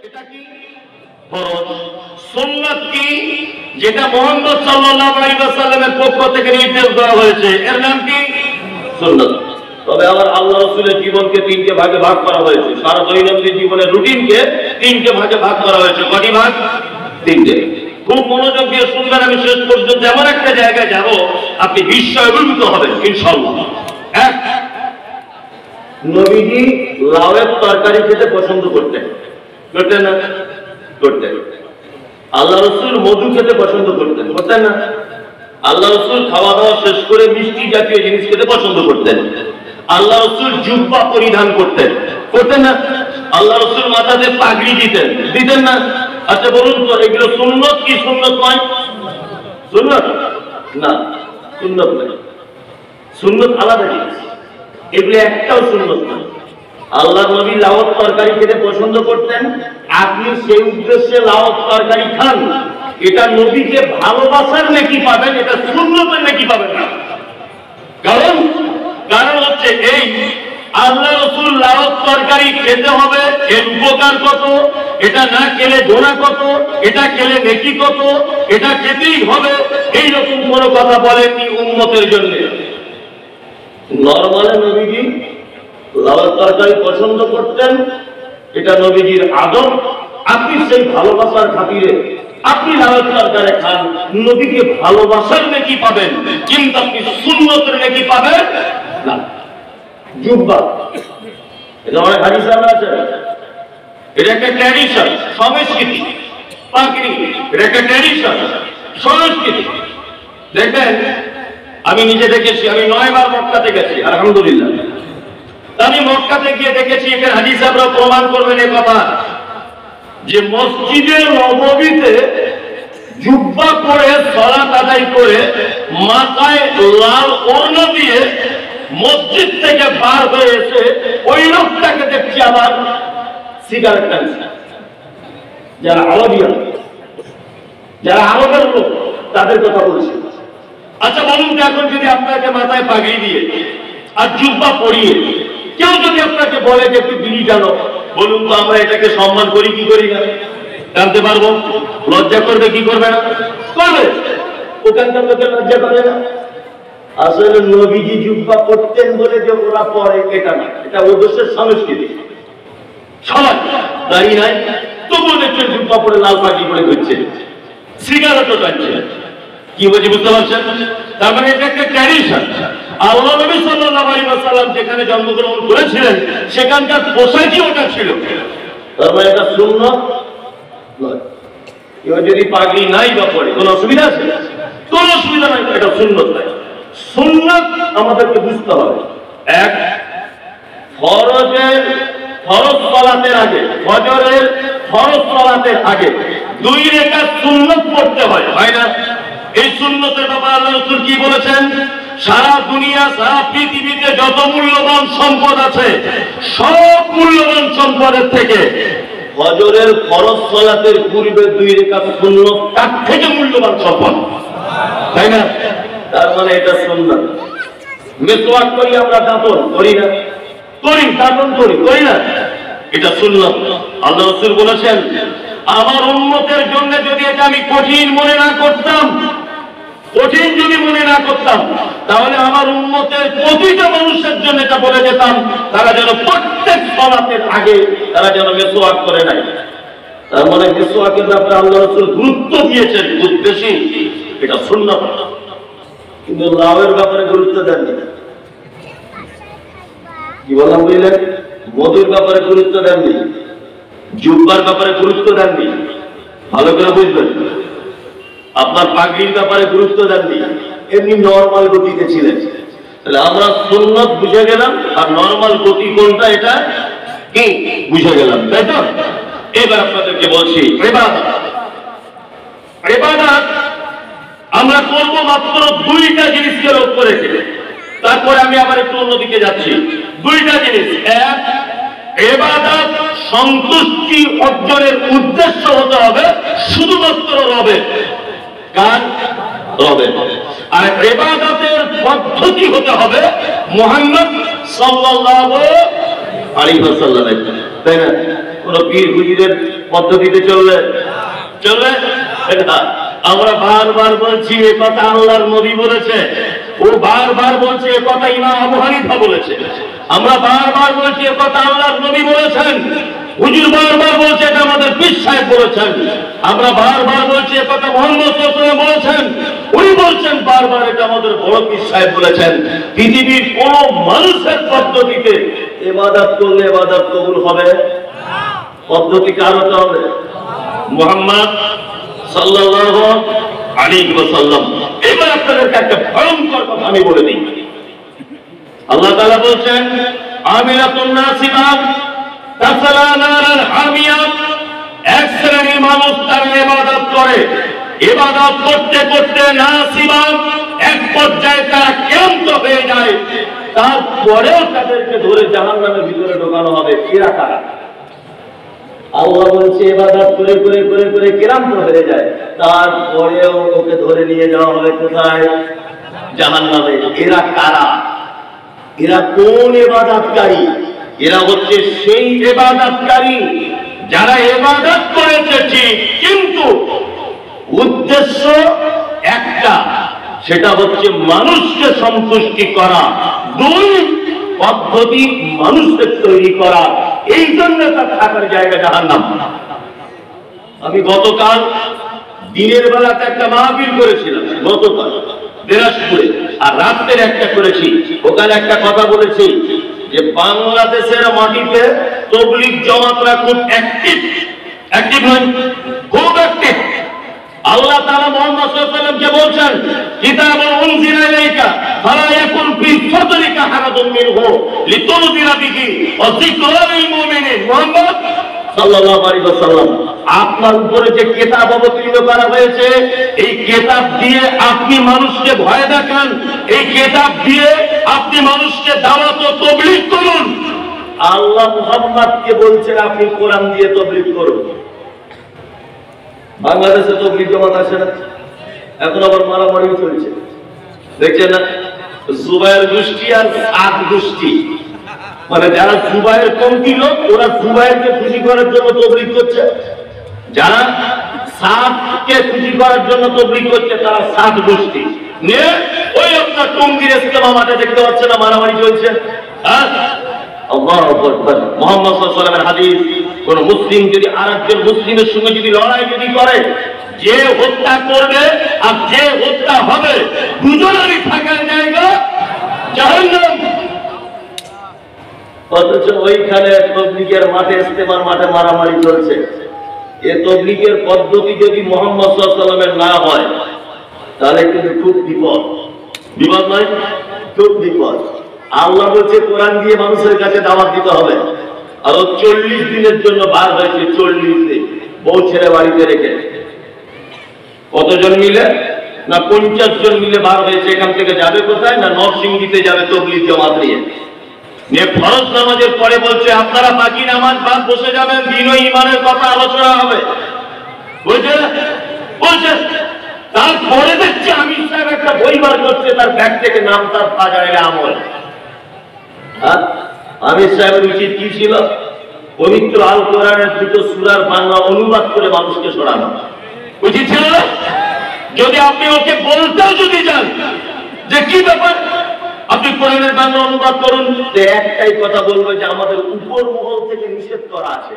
এটা কি ফরজ। সুন্নাত কি? যেটা মুহাম্মদ সাল্লাল্লাহু আলাইহি ওয়াসাল্লামের পক্ষ থেকে নির্দেশ দেওয়া হয়েছে, এর নাম কি সুন্নাত। তবে আবার আল্লাহ রাসূলের জীবনকে তিনটে ভাগে ভাগ করা হয়েছে, সারা দৈনন্দিন জীবনের রুটিনকে তিনটে ভাগে ভাগ করা হয়েছে। কয়টি ভাগ? তিনটে। খুব মনোযোগ দিয়ে শুনবেন, আমি শেষ পর্যন্ত এমন একটা জায়গায় যাব আপনি বিস্ময়ে অভিভূত হবেন ইনশাআল্লাহ। এক, নবীজি লাউয়ের তরকারি খেতে পছন্দ করতেন, করতেন না? করতেন। আল্লাহ রাসূল মধু খেতে পছন্দ করতেন, করতেন না? আল্লাহ রাসূল খাওয়া দাওয়া শেষ করে মিষ্টি জাতীয় জিনিস খেতে পছন্দ করতেন। আল্লাহ রাসূল জুব্বা পরিধান করতেন, করতেন না? আল্লাহ রাসূল মাথাতে পাগড়ি দিতেন, দিতেন না? আচ্ছা বলুন তো, এগুলো সুন্নত কি সুন্নত নয়? সুন্নত না, সুন্নত নয়। সুন্নত আলাদা জিনিস, এগুলো একটাও সুন্নত নয়। আল্লাহ নবী লাউয়ের তরকারি খেতে পছন্দ করতেন, আপনি সেই উদ্দেশ্যে লাউয়ের তরকারি খান, এটা নবীকে ভালোবাসার নাকি পাবেন, এটা সুন্নতের নাকি পাবেন না। কারণ হচ্ছে এই, আল্লাহ রাসূল লাউয়ের তরকারি খেতে হবে, এর উপকার কত, এটা না খেলে গুনাহ কত, এটা খেলে নেকি কত, এটা খেতেই হবে, এইরকম কোনো কথা বলেননি উম্মতের জন্য। নরমালে নবীজি লাউয়ের তরকারি পছন্দ করতেন, এটা নবীজির আদব। আপনি সেই ভালোবাসার খাতিরে আপনি লাউয়ের তরকারি খান, নবীকে ভালোবাসার নাকি পাবেন, কিন্তু আপনি সুন্নতের নাকি পাবেন না। জুব্বা, এটা অনেক হাদিস আছে, এটা একটা ট্র্যাডিশন, সংস্কৃতি। পাগড়ি, এটা একটা ট্র্যাডিশন, সংস্কৃতি। দেখবেন, আমি নিজে দেখেছি, আমি 9 বার মক্কাতে গেছি আলহামদুলিল্লাহ। আমি মক্কাতে গিয়ে দেখেছি, এখানে হাদিস আমরা প্রমাণ করবেন এই কথা, যে মসজিদে নববীতে জুব্বা পরে সালাত আদায় করে মাথায় লাল ওড়না দিয়ে মসজিদ থেকে বার হয়ে এসে ওই লোকটাকে দেখছি আবার সিগারেট টানছে। যারা আরবিয়ান, যারা আরবের লোক, তাদের কথা বলছি। আচ্ছা বলুন তো, এখন যদি আপনাকে মাথায় পাগড়ি দিয়ে আর জুব্বা পরিয়ে কেউ যদি আপনাকে বলে যে একটু বিড়ি জানো, বলুন তো আমরা এটাকে সম্মান করি কি করি না? জানতে পারবো? লজ্জা করবে কি করবে না? করবে। ওখানকার লোকের লজ্জা করে না। আসলে নবীজি জুব্বা পরতেন বলে যে ওরা পরে, এটা না, এটা ওদের সংস্কৃতি। সবাই দাঁড়িয়ে নাই, তবুও দেখছেন জুব্বা পরে লাল পাগড়ি পরে ঘুরছে, সিগারেটও টানছে। কি বলছি বুঝতে পারছেন? তার মানে এটা একটা ট্র্যাডিশন। আল্লাহ নবী সাল্লাল্লাহু আলাইহি ওয়াসাল্লাম যেখানে জন্মগ্রহণ করেছিলেন সেখানকার পোশাকই ওটা ছিল। তার মানে এটা সুন্নাত নয়। কেউ যদি পাগড়ি নাই বা পড়ে কোনো অসুবিধা আছে? কোনো অসুবিধা নাই, এটা সুন্নাত নয়। সুন্নাত আমাদেরকে বুঝতে হবে। এক, ফরজ সালাতের আগে, ফজরের ফরজ সালাতের আগে 2 রাকাত সুন্নাত পড়তে হয়, হয় না? এই সুন্নতের ব্যাপারে আল্লাহ রাসূল কি বলেছেন? সারা দুনিয়া, সারা পৃথিবীতে যত মূল্যবান সম্পদ আছে, সব মূল্যবান সম্পদের থেকে ফজরের ফরজ সালাতের পূর্বে 2 রাকাত সুন্নাত তার থেকে মূল্যবান সম্পদ, তাই না? তার মানে এটা সুন্নাত। মিসওয়াক করি আমরা, দাঁতন করি না? করি, দাঁতন করি, করি না? এটা সুন্নাত। আল্লাহ রাসূল বলেছেন, আমার উম্মতের জন্য যদি এটা আমি কঠিন মনে না করতাম, কঠিন যদি মনে না করতাম, তাহলে আমার উম্মতের প্রতিটা মানুষের জন্য এটা বলে যেতাম, তারা যেন প্রত্যেক সালাতের আগে তারা যেন মিসওয়াক করে নাই। তার মানে মিসওয়াকের ব্যাপারে আল্লাহ রাসূল গুরুত্ব দিয়েছেন, উদ্দেশ্যে এটা সুন্নাত। কিন্তু লাউয়ের ব্যাপারে গুরুত্ব দেননি। কি বললাম বুঝলেন? মধুর ব্যাপারে গুরুত্ব দেননি, জুব্বার ব্যাপারে গুরুত্ব দেননি। ভালো করে বুঝবেন। আপনার পাগড়ির ব্যাপারে গুরুত্ব দেননি, এমনি নরমাল গতিতে ছিলেন। তাহলে আমরা সুন্নাত বুঝে গেলাম, আর নরমাল গতি কোনটা এটা কি বুঝে গেলাম, তাই তো? এবার আপনাদেরকে বলছি, ইবাদত আমরা করব মাত্র 2টা জিনিসকে লক্ষ্য রেখে। তারপরে আমি আবার একটু অন্যদিকে যাচ্ছি। 2টা জিনিস। এক, ইবাদত সন্তুষ্টি অর্জনের উদ্দেশ্য হতে হবে শুধুমাত্র রবের। কার? রবের। আর ইবাদতের পদ্ধতি হতে হবে মুহাম্মদ সাল্লাল্লাহু আলাইহি ওয়াসাল্লামের, তাই না? কোন পীর হুজুরের পদ্ধতিতে চলবে চলবে না। আমরা বারবার বলছি এ কথা আল্লাহর নবী বলেছে, ও বারবার বলছে এ কথা ইমাম আবু হানিফা বলেছে, আমরা বারবার বলছি এ কথা আল্লাহর নবী বলেছেন, হুজুর বারবার বলছে এটা আমাদের পীর সাহেব বলেছেন, আমরা বারবার বলছি এ কথা মুহাম্মদ সাল্লাল্লাহু আলাইহি ওয়াসাল্লাম বলেছেন, উনি বলছেন বারবার এটা আমাদের বড় পীর সাহেব বলেছেন। পৃথিবীর কোন মানুষের পদ্ধতিতে ইবাদত করলে ইবাদত কবুল হবে? পদ্ধতি কার হতে হবে? মুহাম্মদ সাল্লাল্লাহু আলাইহি ওয়াসাল্লাম। এবার আপনাদেরকে একটা ভয়ঙ্কর কথা আমি বলে দিই। আল্লাহ তাআলা বলছেন আমিলাতুন নাসিবা তাসলা নারান হামিয়া, এক শ্রেণীর মানুষ তার ইবাদত করে, ইবাদত করতে করতে নাসিবা এক পর্যায়ে তারা ক্লান্ত হয়ে যায়, তারপরেও তাদেরকে ধরে জাহান্নামের ভিতরে ঢোকানো হবে। এরা কারা? আল্লাহ বলছে ইবাদত করে করে করে করে ক্লান্ত হয়ে যায়, তারপরেও ওকে ধরে নিয়ে যাওয়া হবে কোথায়? জাহান্নামে। এরা কারা? এরা কোন ইবাদতকারী? এরা হচ্ছে সেই ইবাদতকারী যারা ইবাদত করেছে ঠিক, কিন্তু উদ্দেশ্য একটা, সেটা হচ্ছে মানুষকে সন্তুষ্টি করা, দুই পদ্ধতি মানুষকে তৈরি করা, এই জন্য তার থাকার জায়গা জাহান্নাম। আমি গতকাল দিনের বেলাতে একটা মাহফিল করেছিলাম, গতকাল দিনাজপুরে, আর রাতের একটা করেছি। ওখানে একটা কথা বলেছি যে বাংলাদেশের মাটিতে তাবলীগ জামাতরা খুব অ্যাক্টিভ নয়, খুব অ্যাক্টিভ। আল্লাহ তাআলা মুহাম্মদ সাল্লাল্লাহু আলাইহি ওয়াসাল্লামকে বলছেন কিতাবুন উনজিলা ইলাইকা ফালা ইয়াকুন ফি সাদরিকা হারাজুন মিনহু লিতুনজিরা বিহি ওয়া যিকরা লিল মুমিনিন। মুহাম্মদ সাল্লাল্লাহু আলাইহি ওয়াসাল্লাম, আপনার উপরে যে কিতাব অবতীর্ণ করা হয়েছে, এই কিতাব দিয়ে আপনি মানুষকে ভয় দেখান, এই কিতাব দিয়ে আপনি মানুষকে দাওয়াত ও তাবলীগ করুন। আল্লাহ মুহাম্মদকে বলছেন আপনি কোরআন দিয়ে তাবলীগ করুন। বাংলাদেশে তাবলীগ জামাত আছে না, এখন আবার মারামারি চলছে, দেখছেন না? জুবায়ের গোষ্ঠী আর সাদ গোষ্ঠী, মানে যারা জুবায়ের পন্থী লোক, ওরা জুবায়েরকে খুশি করার জন্য তাবলীগ করছে, যারা সাদকে খুশি করার জন্য তাবলীগ করছে তারা সাদ গোষ্ঠী নিয়ে ওই আপনার টঙ্গীর ইস্তেমা মাঠে দেখতে পাচ্ছে না মারামারি চলছে। হ্যাঁ, আল্লাহু আকবার। মুহাম্মদ সাল্লাল্লাহু আলাইহি ওয়াসাল্লামের হাদিস, কোন মুসলিম যদি আরেকজন মুসলিমের সঙ্গে যদি লড়াই যদি করে, যে হত্যা করবে আর যে হত্যা হবে দুজনেরই থাকার জায়গা জাহান্নাম। অথচ ওইখানে তাবলীগের মাঠে, ইস্তেমার মাঠে মারামারি চলছে। এ তাবলীগের পদ্ধতি যদি মুহাম্মদ সাল্লাল্লাহু আলাইহি ওয়াসাল্লামের না হয়, তাহলে কিন্তু খুব বিপদ। বিপদ নয়, খুব বিপদ। আল্লাহ বলছে কোরআন দিয়ে মানুষের কাছে দাওয়াত দিতে হবে, আর 40 দিনের জন্য বার হয়েছে। 40 দিন বউ ছেলে বাড়িতে রেখে, কতজন মিলে? না 50 জন মিলে বার হয়েছে। এখান থেকে যাবে কোথায়? না নরসিংদীতে যাবে তাবলীগ জামাত নিয়ে। ফরজ নামাজের পরে বলছে আপনারা বাকি নামাজ বাদ বসে যাবেন, দ্বীন ও ঈমানের কথা আলোচনা হবে, বুঝছে? বলছে তারপরে দেখছে আমির সাহেব একটা বই বার করছে, তার ব্যাগ থেকে নাম তার ফাজাইলে আমল। আমির সাহেবের উচিত কি ছিল? পবিত্র আল কোরআনের 2টো সূরার বাংলা অনুবাদ করে মানুষকে শোনানো উচিত ছিল না? যদি আপনি ওকে বলতেও যদি যান যে কি ব্যাপার, আপনি কোরআনের বাংলা অনুবাদ করুন, একটাই কথা বলবে যে আমাদের উপর মহল থেকে নিষেধ করা আছে।